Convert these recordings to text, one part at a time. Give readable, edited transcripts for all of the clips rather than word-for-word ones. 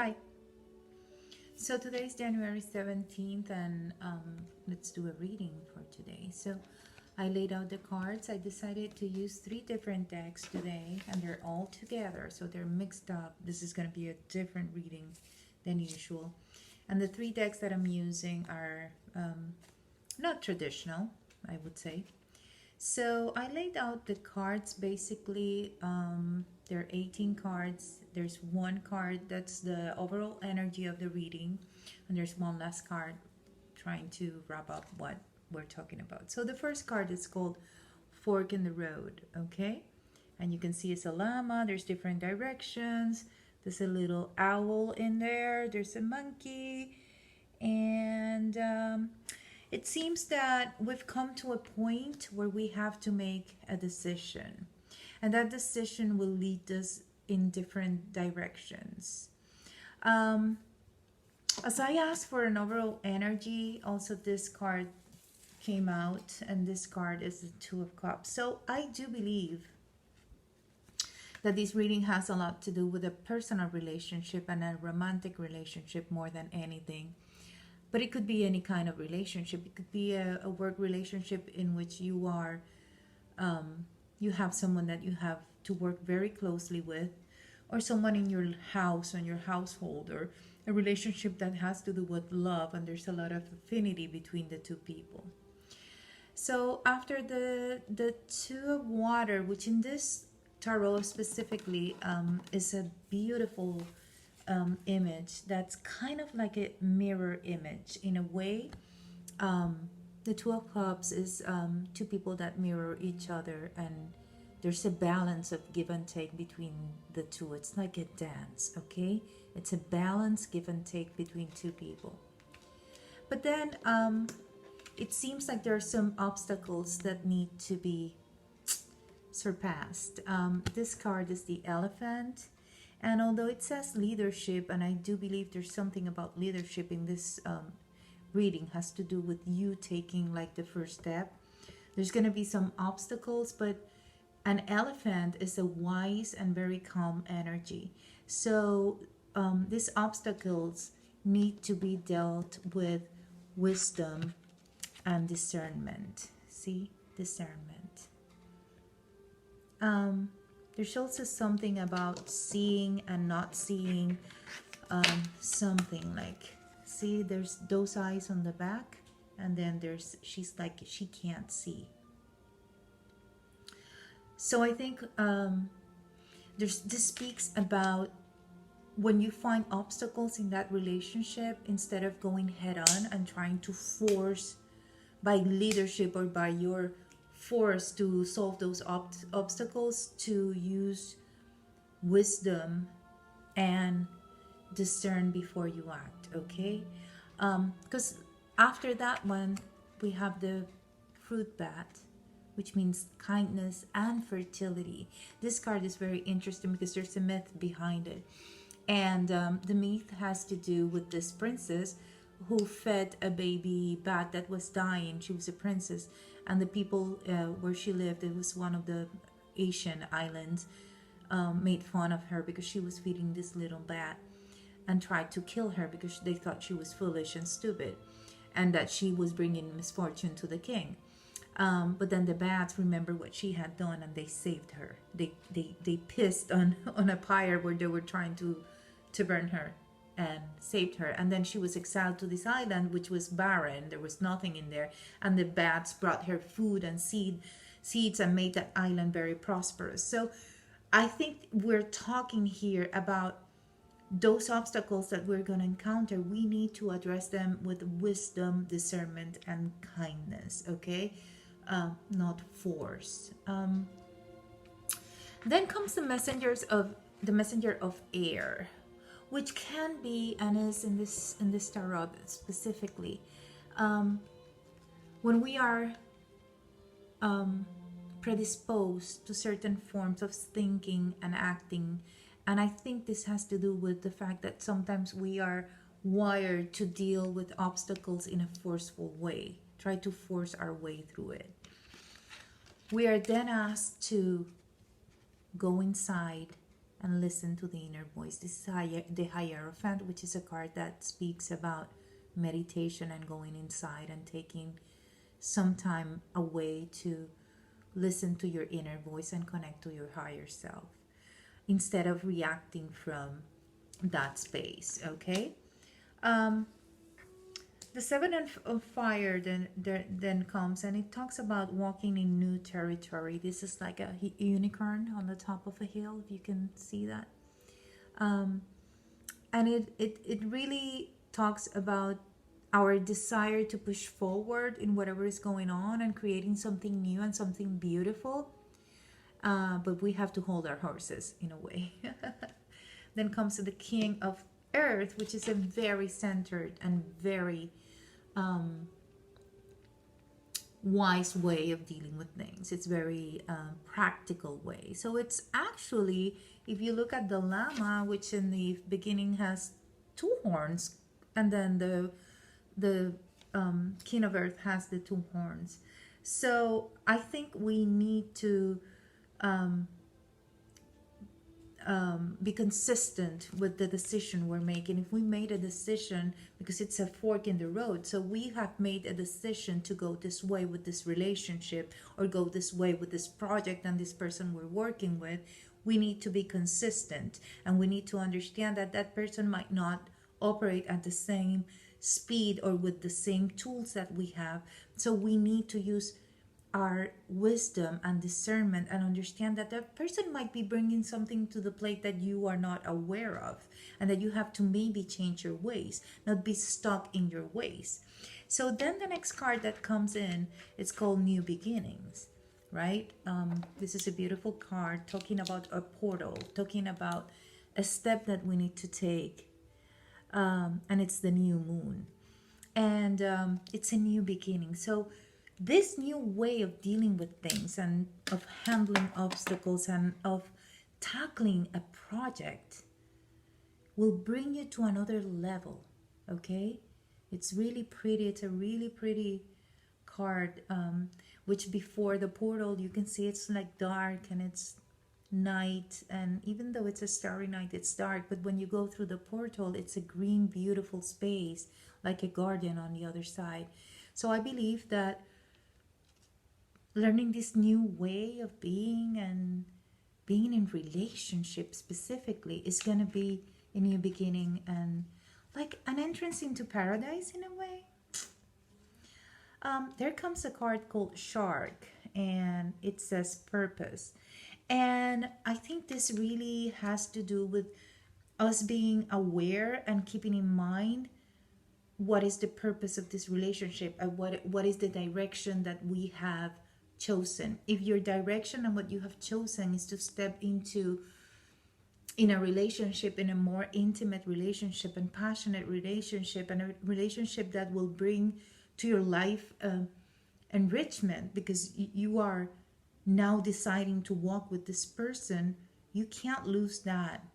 Hi. So today is January 17th, and let's do a reading for today. So I laid out the cards. I decided to use 3 different decks today, and they're all together, so they're mixed up. This is going to be a different reading than usual. And the 3 decks that I'm using are not traditional, I would say. So I laid out the cards basically. There are 18 cards. There's one card that's the overall energy of the reading, and there's one last card trying to wrap up what we're talking about. So the first card is called Fork in the Road, okay? And you can see it's a llama. There's different directions. There's a little owl in there. There's a monkey. And it seems that we've come to a point where we have to make a decision. And that decision will lead us in different directions. As I asked for an overall energy, also this card came out, and this card is the Two of Cups. So I do believe that this reading has a lot to do with a personal relationship and a romantic relationship more than anything. But it could be any kind of relationship. It could be a work relationship in which you are, you have someone that you have to work very closely with, or someone in your house, on your household, or a relationship that has to do with love, and there's a lot of affinity between the two people. So after the Two of Water, which in this tarot specifically is a beautiful image that's kind of like a mirror image in a way. The Two of Cups is two people that mirror each other, and there's a balance of give and take between the two. It's like a dance, okay? It's a balance, give and take between two people. But then it seems like there are some obstacles that need to be surpassed. This card is the Elephant. And although it says leadership, and I do believe there's something about leadership in this reading, has to do with you taking like the first step. There's going to be some obstacles, but an elephant is a wise and very calm energy. So these obstacles need to be dealt with wisdom and discernment. See? Discernment. There's also something about seeing and not seeing, something like, see, there's those eyes on the back, and then she's like, she can't see. So I think this speaks about when you find obstacles in that relationship, instead of going head on and trying to force by leadership or by your force to solve those obstacles, to use wisdom and discern before you act, okay? Because after that one, we have the Fruit Bat, which means kindness and fertility. This card is very interesting because there's a myth behind it. And the myth has to do with this princess who fed a baby bat that was dying. She was a princess, and the people where she lived, it was one of the Asian islands, made fun of her because she was feeding this little bat, and tried to kill her because they thought she was foolish and stupid, and that she was bringing misfortune to the king. But then the bats remember what she had done, and they saved her. They pissed on a pyre where they were trying to burn her, and saved her. And then she was exiled to this island, which was barren. There was nothing in there, and the bats brought her food and seeds and made that island very prosperous. So I think we're talking here about those obstacles that we're going to encounter. We need to address them with wisdom, discernment, and kindness, okay? Not force. Then comes the messenger of air, which can be, and is in this tarot specifically, when we are predisposed to certain forms of thinking and acting. And I think this has to do with the fact that sometimes we are wired to deal with obstacles in a forceful way, try to force our way through it. We are then asked to go inside and listen to the inner voice. This is the Hierophant, which is a card that speaks about meditation and going inside and taking some time away to listen to your inner voice and connect to your higher self instead of reacting from that space. Okay. um the seven of fire then comes, and it talks about walking in new territory. This is like a unicorn on the top of a hill, if you can see that. um and it really talks about our desire to push forward in whatever is going on and creating something new and something beautiful. But we have to hold our horses in a way. Then comes the King of Earth, which is a very centered and very wise way of dealing with things. It's very practical way. So it's actually, if you look at the llama, which in the beginning has two horns, and then the King of Earth has the two horns. So I think we need to be consistent with the decision we're making. If we made a decision, because it's a fork in the road, so we have made a decision to go this way with this relationship, or go this way with this project and this person we're working with, we need to be consistent, and we need to understand that that person might not operate at the same speed or with the same tools that we have. So we need to use our wisdom and discernment and understand that that person might be bringing something to the plate that you are not aware of, and that you have to maybe change your ways, not be stuck in your ways. So then the next card that comes in, it's called New Beginnings, right? This is a beautiful card talking about a portal, talking about a step that we need to take. And it's the new moon, and it's a new beginning. So this new way of dealing with things and of handling obstacles and of tackling a project will bring you to another level. Okay, it's really pretty. It's a really pretty card, which before the portal, you can see it's like dark and it's night, and even though it's a starry night, it's dark. But when you go through the portal, it's a green, beautiful space, like a garden on the other side. So I believe that learning this new way of being and being in relationship specifically is going to be a new beginning and like an entrance into paradise in a way. There comes a card called Shark, and it says purpose. And I think this really has to do with us being aware and keeping in mind what is the purpose of this relationship, and what is the direction that we have chosen. If your direction and what you have chosen is to step into in a relationship, in a more intimate relationship and passionate relationship, and a relationship that will bring to your life enrichment, because you are now deciding to walk with this person, you can't lose that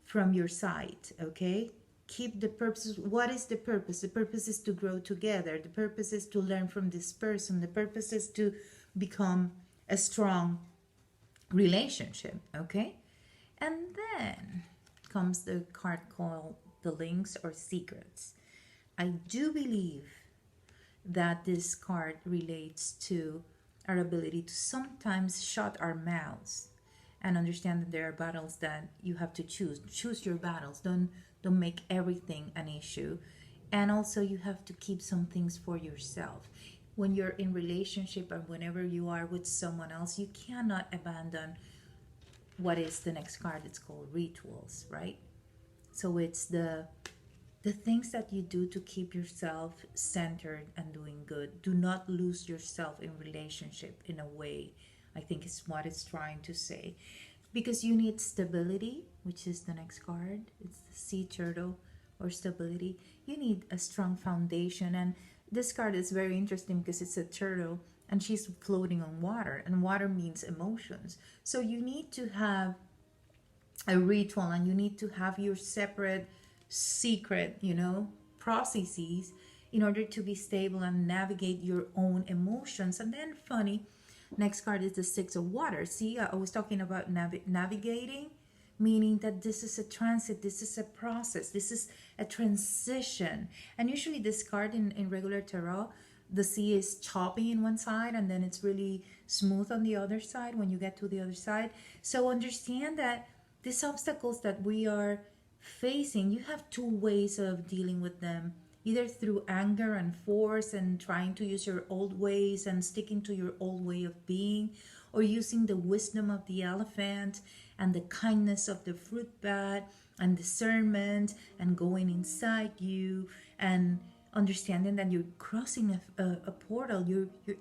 from your sight. Okay, keep the purpose. What is the purpose? The purpose is to grow together. The purpose is to learn from this person. The purpose is to become a strong relationship. Okay, and then comes the card called the Links or Secrets. I do believe that this card relates to our ability to sometimes shut our mouths and understand that there are battles that you have to choose your battles. Don't make everything an issue. And also you have to keep some things for yourself. When you're in relationship or whenever you are with someone else, you cannot abandon what is the next card. It's called rituals, right? So it's the things that you do to keep yourself centered and doing good. Do not lose yourself in relationship in a way, I think is what it's trying to say. Because you need stability, which is the next card. It's the sea turtle, or stability. You need a strong foundation. And this card is very interesting because it's a turtle and she's floating on water. And water means emotions. So you need to have a ritual, and you need to have your separate secret, processes in order to be stable and navigate your own emotions. And then funny, next card is the Six of Water. See, I was talking about navigating. meaning that this is a transit, this is a process, this is a transition. And usually this card in regular tarot, the sea is choppy in one side and then it's really smooth on the other side when you get to the other side. So understand that these obstacles that we are facing, you have two ways of dealing with them, either through anger and force and trying to use your old ways and sticking to your old way of being, or using the wisdom of the elephant and the kindness of the fruit bat and discernment and going inside you and understanding that you're crossing a portal.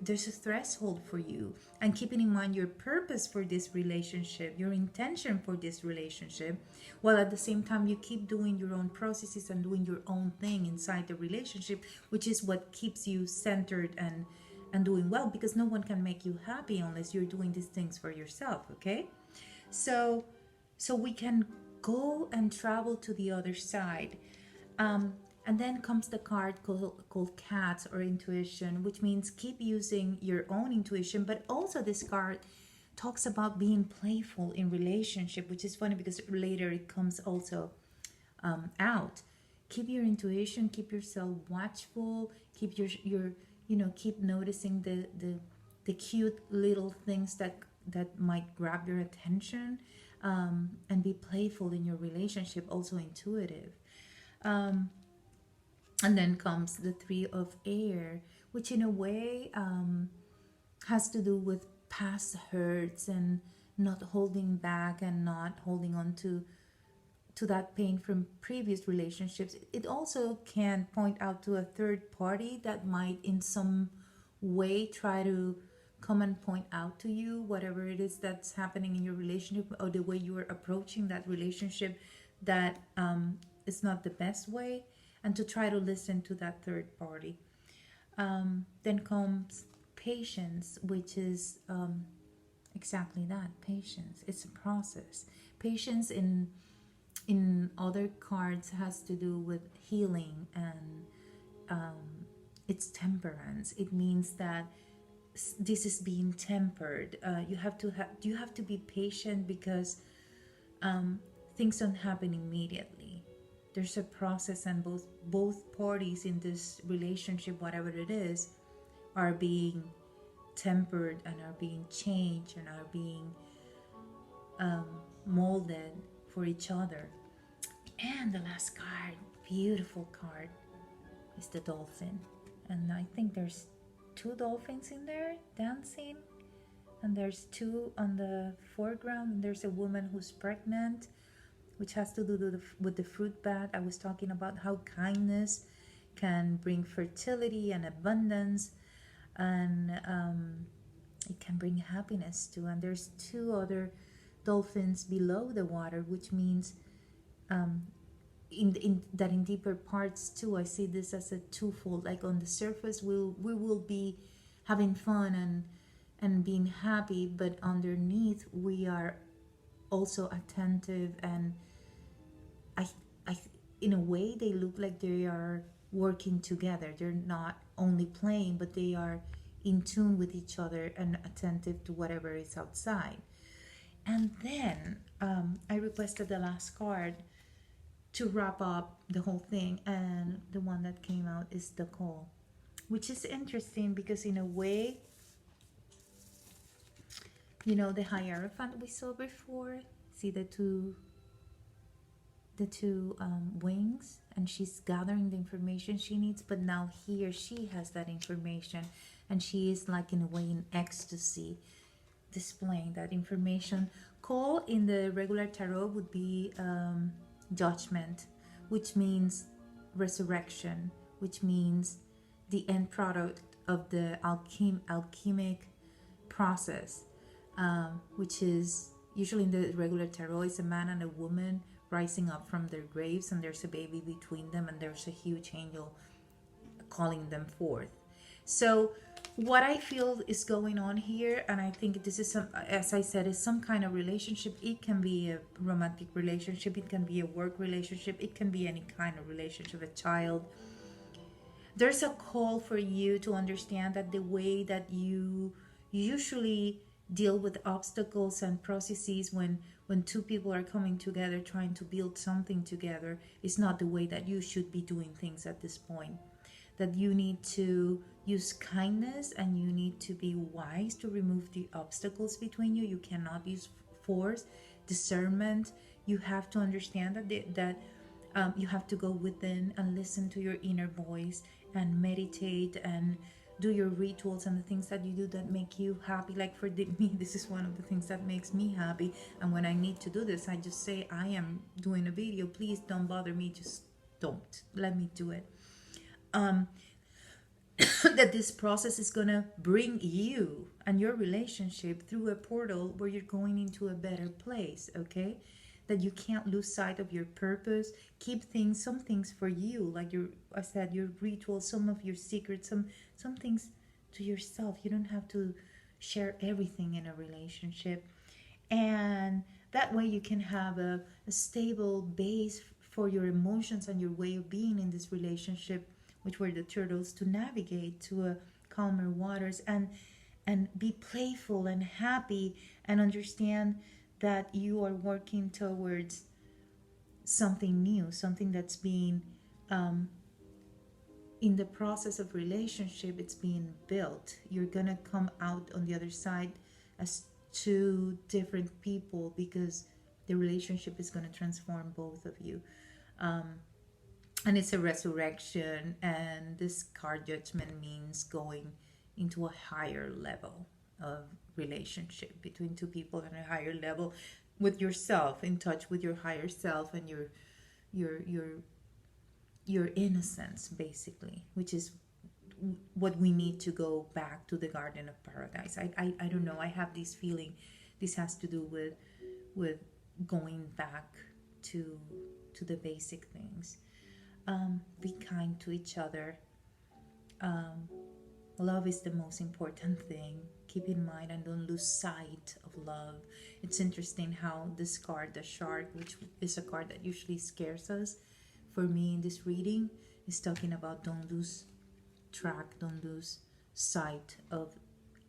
There's a threshold for you, and keeping in mind your purpose for this relationship, your intention for this relationship, while at the same time you keep doing your own processes and doing your own thing inside the relationship, which is what keeps you centered and doing well, because no one can make you happy unless you're doing these things for yourself. Okay, so we can go and travel to the other side. And then comes the card called Cats or Intuition, which means keep using your own intuition. But also this card talks about being playful in relationship, which is funny because later it comes also out. Keep your intuition, keep yourself watchful, keep your keep noticing the cute little things that might grab your attention, and be playful in your relationship, also intuitive. And then comes the Three of Air, which in a way has to do with past hurts and not holding back and not holding on to that pain from previous relationships. It also can point out to a third party that might in some way try to come and point out to you whatever it is that's happening in your relationship, or the way you are approaching that relationship that is not the best way, and to try to listen to that third party. Then comes Patience, which is exactly that, patience. It's a process. Patience in other cards has to do with healing, and it's temperance. It means that this is being tempered. You have to be patient because things don't happen immediately. There's a process, and both parties in this relationship, whatever it is, are being tempered and are being changed and are being molded for each other. And the last card, beautiful card, is the Dolphin. And I think there's 2 dolphins in there dancing, and there's 2 on the foreground, and there's a woman who's pregnant, which has to do with the fruit bat. I was talking about how kindness can bring fertility and abundance, and it can bring happiness too. And there's 2 other dolphins below the water, which means in deeper parts too, I see this as a twofold. Like on the surface, we will be having fun and being happy, but underneath we are also attentive, and I in a way they look like they are working together. They're not only playing, but they are in tune with each other and attentive to whatever is outside. And then I requested the last card to wrap up the whole thing, and the one that came out is the Call, which is interesting because in a way, the Hierophant we saw before, see the two wings, and she's gathering the information she needs, but now here she has that information, and she is like in a way in ecstasy displaying that information. Call in the regular tarot would be Judgment, which means resurrection, which means the end product of the alchemic process, which is usually in the regular tarot is a man and a woman rising up from their graves, and there's a baby between them, and there's a huge angel calling them forth. So what I feel is going on here, and I think this is as I said, is some kind of relationship. It can be a romantic relationship, it can be a work relationship, it can be any kind of relationship, a child. There's a call for you to understand that the way that you usually deal with obstacles and processes when when two people are coming together trying to build something together, it's not the way that you should be doing things at this point. That you need to use kindness and you need to be wise to remove the obstacles between you. You cannot use force, discernment. You have to understand that you have to go within and listen to your inner voice and meditate and do your rituals and the things that you do that make you happy. Like for me, this is one of the things that makes me happy. And when I need to do this, I just say, I am doing a video. Please don't bother me. Just don't. Let me do it. That this process is going to bring you and your relationship through a portal where you're going into a better place, okay? That you can't lose sight of your purpose. Keep some things for you, like I said, your rituals, some of your secrets, some things to yourself. You don't have to share everything in a relationship. And that way you can have a stable base for your emotions and your way of being in this relationship, which were the turtles, to navigate to a calmer waters and be playful and happy and understand that you are working towards something new, something that's being in the process of relationship. It's being built. You're gonna come out on the other side as two different people because the relationship is gonna transform both of you. And it's a resurrection, and this card judgment means going into a higher level of relationship between two people, and a higher level with yourself, in touch with your higher self and your innocence, basically, which is what we need to go back to the Garden of Paradise. I don't know, I have this feeling this has to do with going back to the basic things. Be kind to each other. Love is the most important thing. Keep in mind and don't lose sight of love. It's interesting how this card, the shark, which is a card that usually scares us, for me in this reading, is talking about don't lose track, don't lose sight of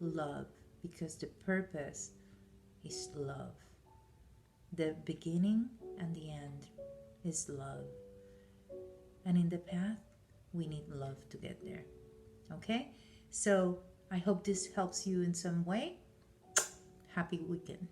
love, because the purpose is love. The beginning and the end is love. And in the path, we need love to get there. Okay? So I hope this helps you in some way. Happy weekend.